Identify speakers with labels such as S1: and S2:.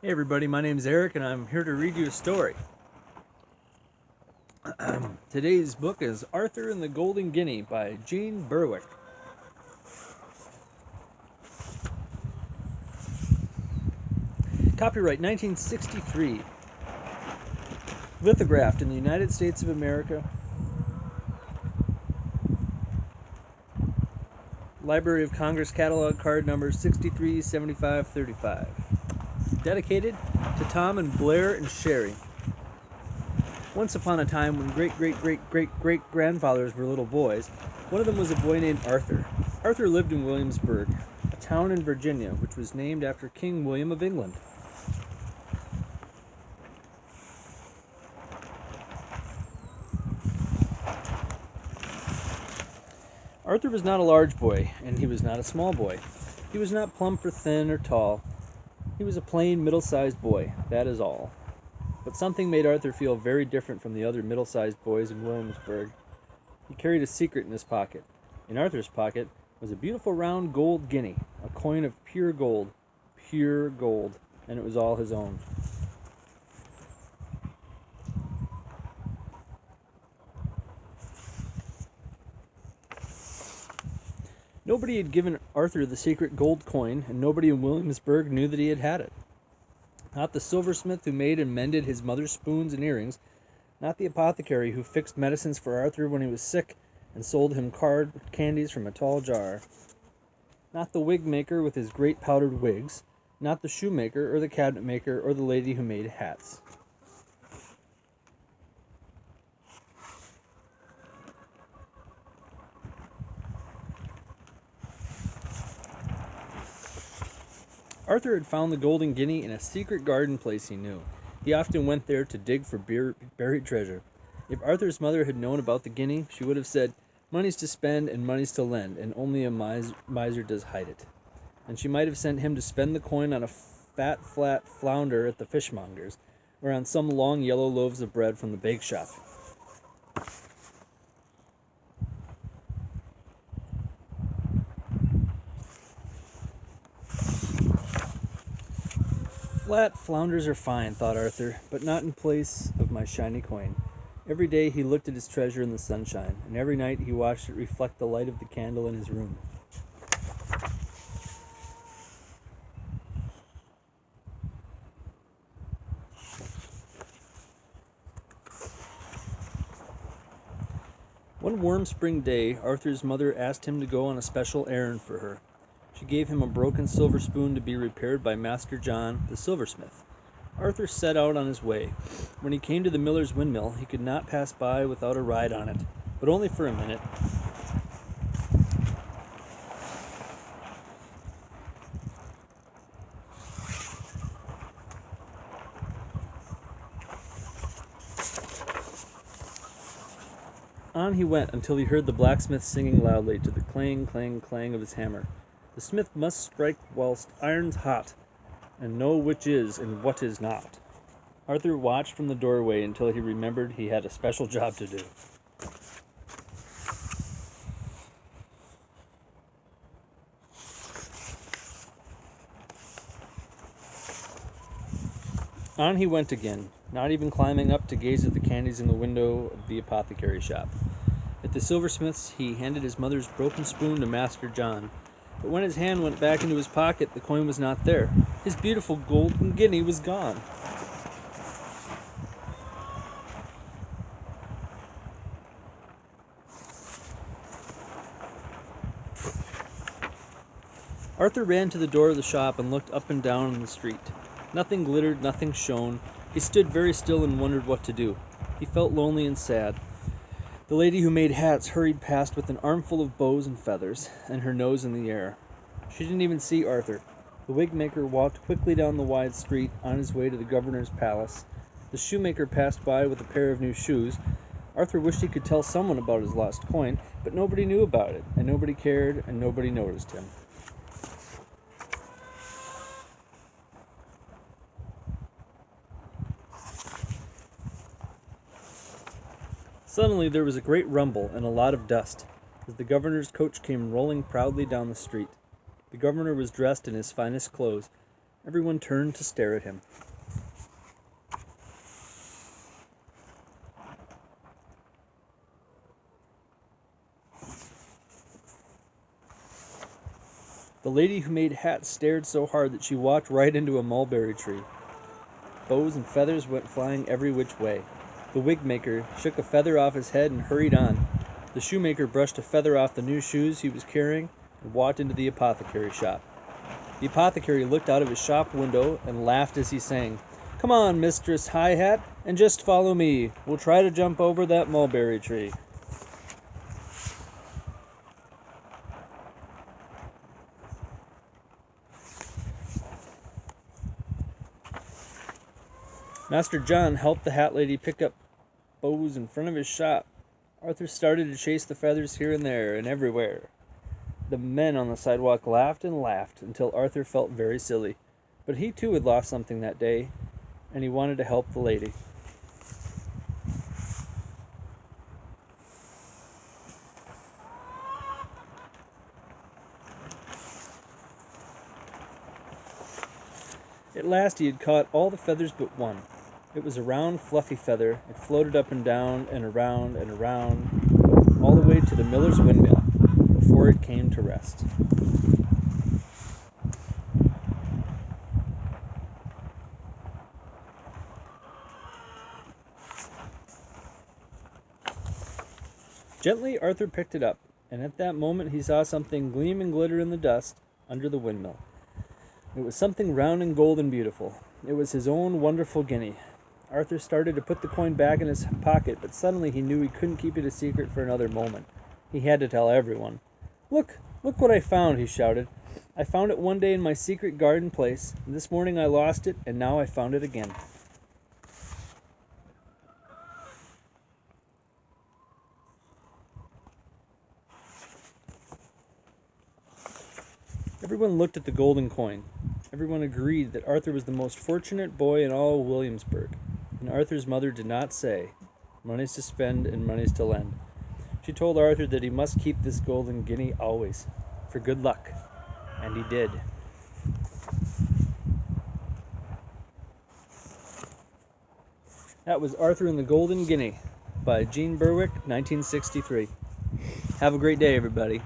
S1: Hey everybody, my name is Eric and I'm here to read you a story. Today's book is Arthur and the Golden Guinea by Jean Berwick. Copyright 1963. Lithographed in the United States of America. Library of Congress catalog card number 637535. Dedicated to Tom and Blair and Sherry. Once upon a time, when great-great-great-great-great-grandfathers were little boys, one of them was a boy named Arthur. Arthur lived in Williamsburg, a town in Virginia, which was named after King William of England. Arthur was not a large boy, and he was not a small boy. He was not plump or thin or tall. He was a plain, middle-sized boy, that is all. But something made Arthur feel very different from the other middle-sized boys in Williamsburg. He carried a secret in his pocket. In Arthur's pocket was a beautiful round gold guinea, a coin of pure gold, and it was all his own. Nobody had given Arthur the secret gold coin, and nobody in Williamsburg knew that he had it. Not the silversmith who made and mended his mother's spoons and earrings, not the apothecary who fixed medicines for Arthur when he was sick and sold him card candies from a tall jar, not the wig maker with his great powdered wigs, not the shoemaker or the cabinet maker or the lady who made hats. Arthur had found the golden guinea in a secret garden place he knew. He often went there to dig for buried treasure. If Arthur's mother had known about the guinea, she would have said, "Money's to spend and money's to lend, and only a miser does hide it." And she might have sent him to spend the coin on a fat, flat flounder at the fishmonger's, or on some long yellow loaves of bread from the bake shop. Flat flounders are fine, thought Arthur, but not in place of my shiny coin. Every day he looked at his treasure in the sunshine, and every night he watched it reflect the light of the candle in his room. One warm spring day, Arthur's mother asked him to go on a special errand for her. She gave him a broken silver spoon to be repaired by Master John, the silversmith. Arthur set out on his way. When he came to the miller's windmill, he could not pass by without a ride on it, but only for a minute. On he went until he heard the blacksmith singing loudly to the clang, clang, clang of his hammer. The smith must strike whilst iron's hot, and know which is and what is not. Arthur watched from the doorway until he remembered he had a special job to do. On he went again, not even climbing up to gaze at the candies in the window of the apothecary shop. At the silversmith's, he handed his mother's broken spoon to Master John. But when his hand went back into his pocket, the coin was not there. His beautiful golden guinea was gone. Arthur ran to the door of the shop and looked up and down on the street. Nothing glittered, nothing shone. He stood very still and wondered what to do. He felt lonely and sad. The lady who made hats hurried past with an armful of bows and feathers, and her nose in the air. She didn't even see Arthur. The wig maker walked quickly down the wide street on his way to the governor's palace. The shoemaker passed by with a pair of new shoes. Arthur wished he could tell someone about his lost coin, but nobody knew about it, and nobody cared, and nobody noticed him. Suddenly there was a great rumble and a lot of dust, as the governor's coach came rolling proudly down the street. The governor was dressed in his finest clothes. Everyone turned to stare at him. The lady who made hats stared so hard that she walked right into a mulberry tree. Bows and feathers went flying every which way. The wig maker shook a feather off his head and hurried on. The shoemaker brushed a feather off the new shoes he was carrying and walked into the apothecary shop. The apothecary looked out of his shop window and laughed as he sang, "Come on, Mistress High Hat, and just follow me. We'll try to jump over that mulberry tree." Master John helped the hat lady pick up bows in front of his shop. Arthur started to chase the feathers here and there and everywhere. The men on the sidewalk laughed and laughed until Arthur felt very silly. But he too had lost something that day, and he wanted to help the lady. At last he had caught all the feathers but one. It was a round, fluffy feather. It floated up and down and around, all the way to the miller's windmill, before it came to rest. Gently Arthur picked it up, and at that moment he saw something gleam and glitter in the dust under the windmill. It was something round and gold and beautiful. It was his own wonderful guinea. Arthur started to put the coin back in his pocket, but suddenly he knew he couldn't keep it a secret for another moment. He had to tell everyone. Look what I found," he shouted. "I found it one day in my secret garden place, and this morning I lost it, and now I found it again." Everyone looked at the golden coin. Everyone agreed that Arthur was the most fortunate boy in all Williamsburg. And Arthur's mother did not say, "Money's to spend and money's to lend." She told Arthur that he must keep this golden guinea always, for good luck. And he did. That was Arthur and the Golden Guinea by Jean Berwick, 1963. Have a great day, everybody.